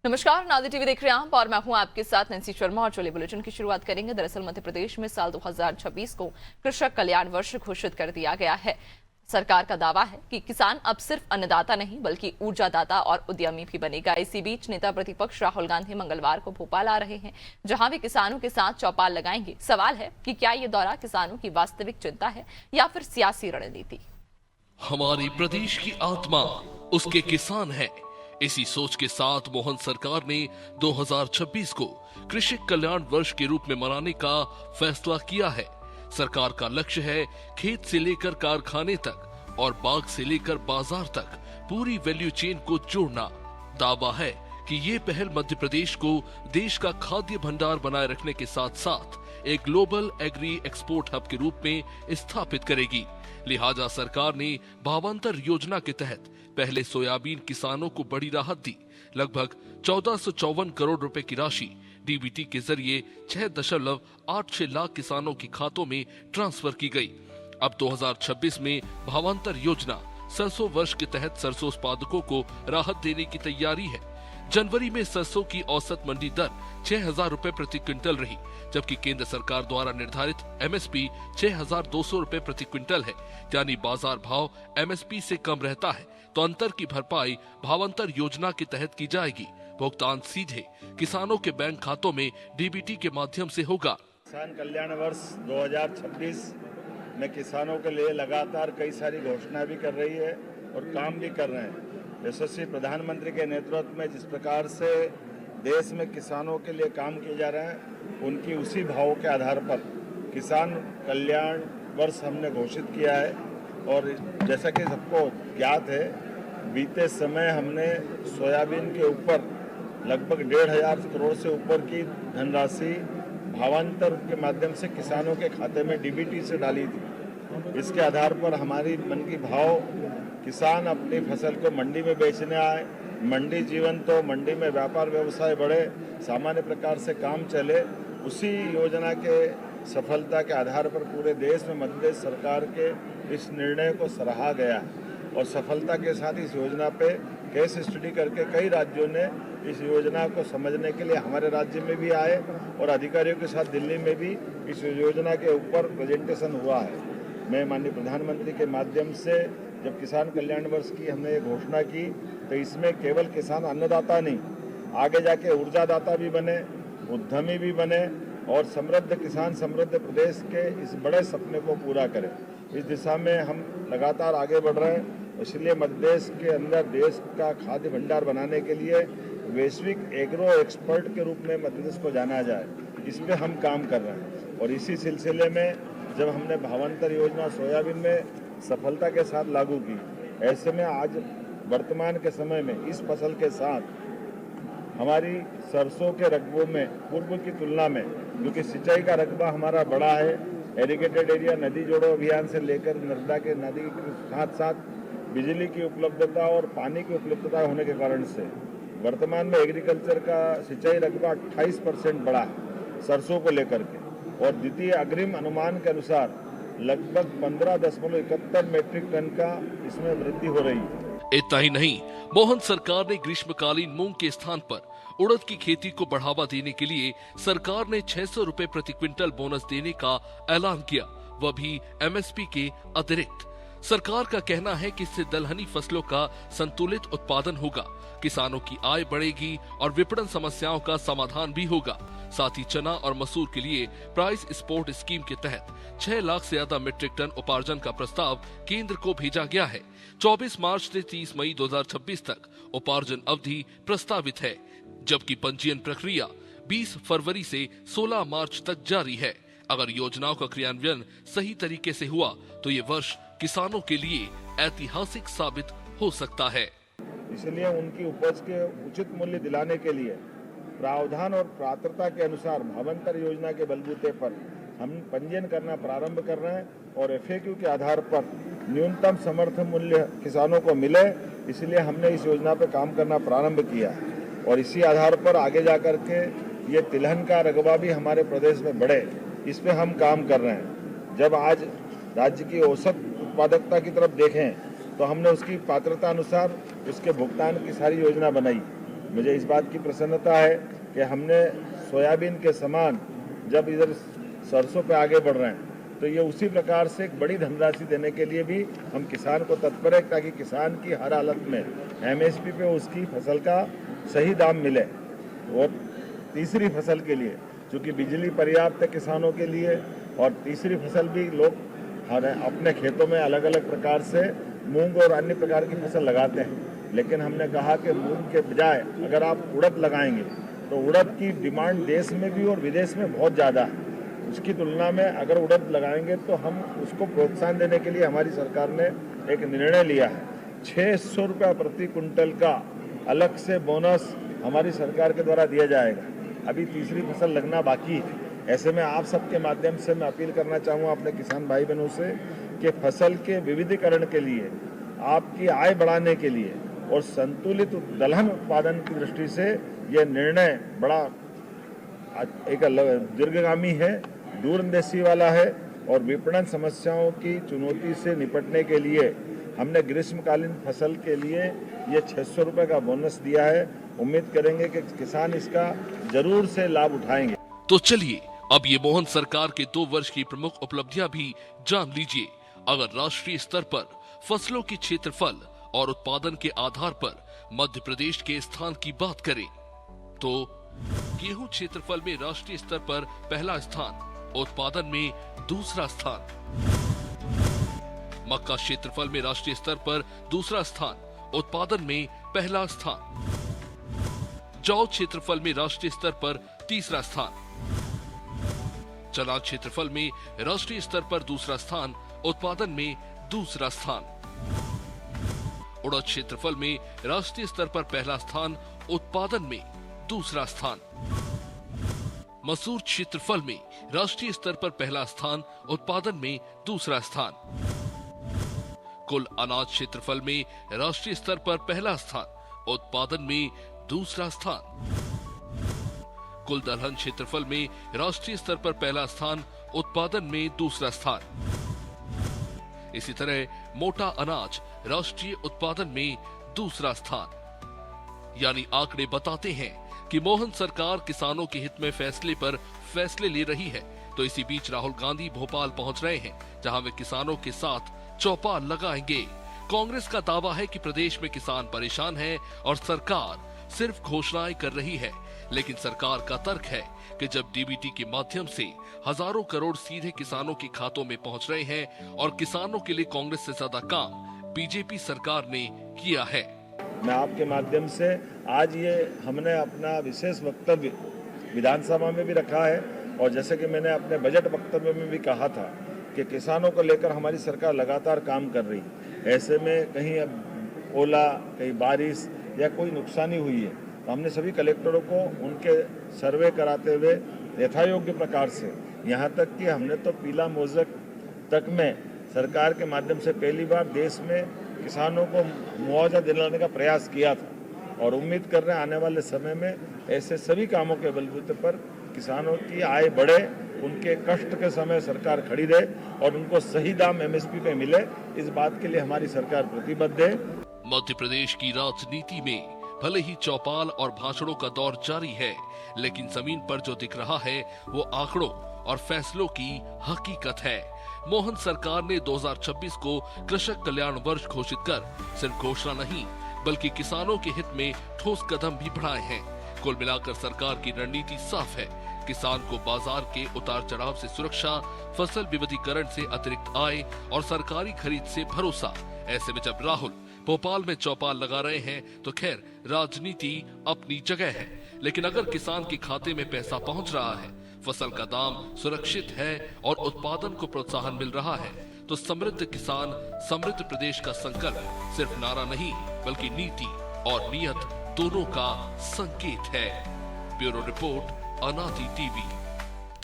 नमस्कार, नादिर टीवी देख रहे हैं आप और मैं हूं आपके साथ नैन्सी शर्मा। और चलिए बुलेटिन की शुरुआत करेंगे। दरअसल मध्य प्रदेश में साल 2026 को कृषक कल्याण वर्ष घोषित कर दिया गया है। सरकार का दावा है कि किसान अब सिर्फ अन्नदाता नहीं बल्कि ऊर्जादाता और उद्यमी भी बनेगा। इसी बीच नेता प्रतिपक्ष राहुल गांधी मंगलवार को भोपाल आ रहे हैं, जहां वे किसानों के साथ चौपाल लगाएंगे। सवाल है कि क्या ये दौरा किसानों की वास्तविक चिंता है या फिर सियासी रणनीति। हमारी प्रदेश की आत्मा उसके किसान है। इसी सोच के साथ मोहन सरकार ने 2026 को कृषि कल्याण वर्ष के रूप में मनाने का फैसला किया है। सरकार का लक्ष्य है खेत से लेकर कारखाने तक और बाग से लेकर बाजार तक पूरी वैल्यू चेन को जोड़ना। दावा है कि ये पहल मध्य प्रदेश को देश का खाद्य भंडार बनाए रखने के साथ साथ एक ग्लोबल एग्री एक्सपोर्ट हब के रूप में स्थापित करेगी। लिहाजा सरकार ने भावांतर योजना के तहत पहले सोयाबीन किसानों को बड़ी राहत दी। लगभग 1454 करोड़ रुपए की राशि डीबीटी के जरिए 6.86 लाख किसानों के खातों में ट्रांसफर की गई। अब 2026 में भावांतर योजना सरसों वर्ष के तहत सरसों उत्पादकों को राहत देने की तैयारी है। जनवरी में सरसों की औसत मंडी दर 6,000 रुपए प्रति क्विंटल रही, जबकि केंद्र सरकार द्वारा निर्धारित एमएसपी 6,200 रुपए प्रति क्विंटल है। यानी बाजार भाव एमएसपी से कम रहता है तो अंतर की भरपाई भावांतर योजना के तहत की जाएगी। भुगतान सीधे किसानों के बैंक खातों में डीबीटी के माध्यम से होगा। किसान कल्याण वर्ष 2026 में किसानों के लिए लगातार कई सारी घोषणाएं भी कर रही है और काम भी कर रहे हैं। यशस्वी प्रधानमंत्री के नेतृत्व में जिस प्रकार से देश में किसानों के लिए काम किए जा रहे हैं, उनकी उसी भावों के आधार पर किसान कल्याण वर्ष हमने घोषित किया है। और जैसा कि सबको ज्ञात है, बीते समय हमने सोयाबीन के ऊपर लगभग 1,500 करोड़ से ऊपर की धनराशि भावांतर के माध्यम से किसानों के खाते में डीबीटी से डाली थी। इसके आधार पर हमारी मन की भाव किसान अपनी फसल को मंडी में बेचने आए, मंडी जीवन तो मंडी में व्यापार व्यवसाय बढ़े, सामान्य प्रकार से काम चले। उसी योजना के सफलता के आधार पर पूरे देश में मध्य प्रदेश सरकार के इस निर्णय को सराहा गया और सफलता के साथ इस योजना पे केस स्टडी करके कई राज्यों ने इस योजना को समझने के लिए हमारे राज्य में भी आए और अधिकारियों के साथ दिल्ली में भी इस योजना के ऊपर प्रेजेंटेशन हुआ है। मैं माननीय प्रधानमंत्री के माध्यम से जब किसान कल्याण वर्ष की हमने ये घोषणा की तो इसमें केवल किसान अन्नदाता नहीं, आगे जाके ऊर्जादाता भी बने, उद्यमी भी बने और समृद्ध किसान समृद्ध प्रदेश के इस बड़े सपने को पूरा करें। इस दिशा में हम लगातार आगे बढ़ रहे हैं। इसलिए मध्य प्रदेश के अंदर देश का खाद्य भंडार बनाने के लिए वैश्विक एग्रो एक्सपर्ट के रूप में मध्य प्रदेश को जाना जाए, इस पे हम काम कर रहे हैं। और इसी सिलसिले में जब हमने भावांतर योजना सोयाबीन में सफलता के साथ लागू की, ऐसे में आज वर्तमान के समय में इस फसल के साथ हमारी सरसों के रकबों में पूर्व की तुलना में, क्योंकि सिंचाई का रकबा हमारा बड़ा है, एरिगेटेड एरिया नदी जोड़ो अभियान से लेकर नर्मदा के नदी के साथ साथ बिजली की उपलब्धता और पानी की उपलब्धता होने के कारण से वर्तमान में एग्रीकल्चर का सिंचाई रकबा 28% बढ़ा है सरसों को लेकर के। और द्वितीय अग्रिम अनुमान के अनुसार लगभग 15.71 मीट्रिक टन का इसमें वृद्धि हो रही है। इतना ही नहीं, मोहन सरकार ने ग्रीष्मकालीन मूंग के स्थान पर उड़द की खेती को बढ़ावा देने के लिए सरकार ने 600 रुपए प्रति क्विंटल बोनस देने का ऐलान किया, वह भी एमएसपी के अतिरिक्त। सरकार का कहना है कि इससे दलहनी फसलों का संतुलित उत्पादन होगा, किसानों की आय बढ़ेगी और विपणन समस्याओं का समाधान भी होगा। साथ ही चना और मसूर के लिए प्राइस सपोर्ट स्कीम के तहत 6 लाख से ज्यादा मीट्रिक टन उपार्जन का प्रस्ताव केंद्र को भेजा गया है। 24 मार्च से 30 मई 2026 तक उपार्जन अवधि प्रस्तावित है, जबकि पंजीयन प्रक्रिया 20 फरवरी से 16 मार्च तक जारी है। अगर योजनाओं का क्रियान्वयन सही तरीके से हुआ तो ये वर्ष किसानों के लिए ऐतिहासिक साबित हो सकता है। इसलिए उनकी उपज के उचित मूल्य दिलाने के लिए प्रावधान और पात्रता के अनुसार भावांतर योजना के बलबूते पर हम पंजीयन करना प्रारंभ कर रहे हैं और एफएक्यू के आधार पर न्यूनतम समर्थन मूल्य किसानों को मिले, इसलिए हमने इस योजना पर काम करना प्रारंभ किया। और इसी आधार पर आगे जाकर के ये तिलहन का रकबा भी हमारे प्रदेश में बढ़े, इस पे हम काम कर रहे हैं। जब आज राज्य की औसत उत्पादकता की तरफ देखें तो हमने उसकी पात्रता अनुसार उसके भुगतान की सारी योजना बनाई मुझे इस बात की प्रसन्नता है कि हमने सोयाबीन के समान जब इधर सरसों पे आगे बढ़ रहे हैं तो ये उसी प्रकार से एक बड़ी धनराशि देने के लिए भी हम किसान को तत्पर है, ताकि किसान की हर हालत में एमएसपी पे उसकी फसल का सही दाम मिले। और तीसरी फसल के लिए चूँकि बिजली पर्याप्त है किसानों के लिए, और तीसरी फसल भी लोग अपने खेतों में अलग अलग प्रकार से मूंग और अन्य प्रकार की फसल लगाते हैं, लेकिन हमने कहा कि मूंग के बजाय अगर आप उड़द लगाएंगे तो उड़द की डिमांड देश में भी और विदेश में बहुत ज़्यादा है। उसकी तुलना में अगर उड़द लगाएंगे तो हम उसको प्रोत्साहन देने के लिए हमारी सरकार ने एक निर्णय लिया है। 600 रुपये प्रति कुंटल का अलग से बोनस हमारी सरकार के द्वारा दिया जाएगा। अभी तीसरी फसल लगना बाकी है। ऐसे में आप सबके माध्यम से मैं अपील करना चाहूँगा अपने किसान भाई बहनों से कि फसल के विविधीकरण के लिए, आपकी आय बढ़ाने के लिए और संतुलित दलहन उत्पादन की दृष्टि से यह निर्णय बड़ा एक दीर्घगामी है, दूरंदेशी वाला है, और विपणन समस्याओं की चुनौती से निपटने के लिए हमने ग्रीष्मकालीन फसल के लिए ये 600 रुपये का बोनस दिया है। उम्मीद करेंगे कि किसान इसका जरूर से लाभ उठाएंगे। तो चलिए अब ये मोहन सरकार के 2 वर्ष की प्रमुख उपलब्धियां भी जान लीजिए। अगर राष्ट्रीय स्तर पर फसलों के क्षेत्रफल और उत्पादन के आधार पर मध्य प्रदेश के स्थान की बात करें तो गेहूं क्षेत्रफल में राष्ट्रीय स्तर पर पहला स्थान, उत्पादन में दूसरा स्थान। मक्का क्षेत्रफल में राष्ट्रीय स्तर पर दूसरा स्थान, उत्पादन में पहला स्थान। जौ क्षेत्रफल में राष्ट्रीय स्तर पर तीसरा स्थान। चना क्षेत्रफल में राष्ट्रीय स्तर पर दूसरा स्थान, उत्पादन में दूसरा स्थान। उड़द क्षेत्रफल में राष्ट्रीय स्तर पर पहला स्थान, उत्पादन में दूसरा स्थान। मसूर क्षेत्रफल में राष्ट्रीय स्तर पर पहला स्थान, उत्पादन में दूसरा स्थान। कुल अनाज क्षेत्रफल में राष्ट्रीय स्तर पर पहला स्थान, उत्पादन में दूसरा स्थान। कुल दलहन क्षेत्रफल में राष्ट्रीय स्तर पर पहला स्थान, उत्पादन में दूसरा स्थान। इसी तरह मोटा अनाज राष्ट्रीय उत्पादन में दूसरा स्थान। यानी आंकड़े बताते हैं कि मोहन सरकार किसानों के हित में फैसले पर फैसले ले रही है। तो इसी बीच राहुल गांधी भोपाल पहुंच रहे हैं, जहां वे किसानों के साथ चौपाल लगाएंगे। कांग्रेस का दावा है कि प्रदेश में किसान परेशान है और सरकार सिर्फ घोषणाएं कर रही है, लेकिन सरकार का तर्क है कि जब डीबीटी के माध्यम से हजारों करोड़ सीधे किसानों के खातों में पहुंच रहे हैं और किसानों के लिए कांग्रेस से ज्यादा काम बीजेपी सरकार ने किया है। मैं आपके माध्यम से आज ये हमने अपना विशेष वक्तव्य विधानसभा में भी रखा है, और जैसे कि मैंने अपने बजट वक्तव्य में भी कहा था कि किसानों को लेकर हमारी सरकार लगातार काम कर रही है। ऐसे में कहीं अब ओला, कहीं बारिश या कोई नुकसानी हुई है तो हमने सभी कलेक्टरों को उनके सर्वे कराते हुए यथायोग्य प्रकार से, यहाँ तक कि हमने तो पीला मोज़क तक में सरकार के माध्यम से पहली बार देश में किसानों को मुआवजा दिलाने का प्रयास किया था, और उम्मीद कर रहे हैं आने वाले समय में ऐसे सभी कामों के बलबूते पर किसानों की आय बढ़े, उनके कष्ट के समय सरकार खड़ी रहे और उनको सही दाम एमएसपी पे मिले। इस बात के लिए हमारी सरकार प्रतिबद्ध है। मध्य प्रदेश की राजनीति में भले ही चौपाल और भाषणों का दौर जारी है, लेकिन जमीन पर जो दिख रहा है वो आंकड़ों और फैसलों की हकीकत है। मोहन सरकार ने 2026 को कृषक कल्याण वर्ष घोषित कर सिर्फ घोषणा नहीं बल्कि किसानों के हित में ठोस कदम भी बढ़ाए हैं। कुल मिलाकर सरकार की रणनीति साफ है, किसान को बाजार के उतार चढ़ाव से सुरक्षा, फसल विविधीकरण से अतिरिक्त आय और सरकारी खरीद से भरोसा। ऐसे में जब राहुल भोपाल में चौपाल लगा रहे हैं तो खैर राजनीति अपनी जगह है, लेकिन अगर किसान के खाते में पैसा पहुंच रहा है, फसल का दाम सुरक्षित है और उत्पादन को प्रोत्साहन मिल रहा है, तो समृद्ध किसान समृद्ध प्रदेश का संकल्प सिर्फ नारा नहीं बल्कि नीति और नियत दोनों का संकेत है। ब्यूरो रिपोर्ट, अनादि टीवी।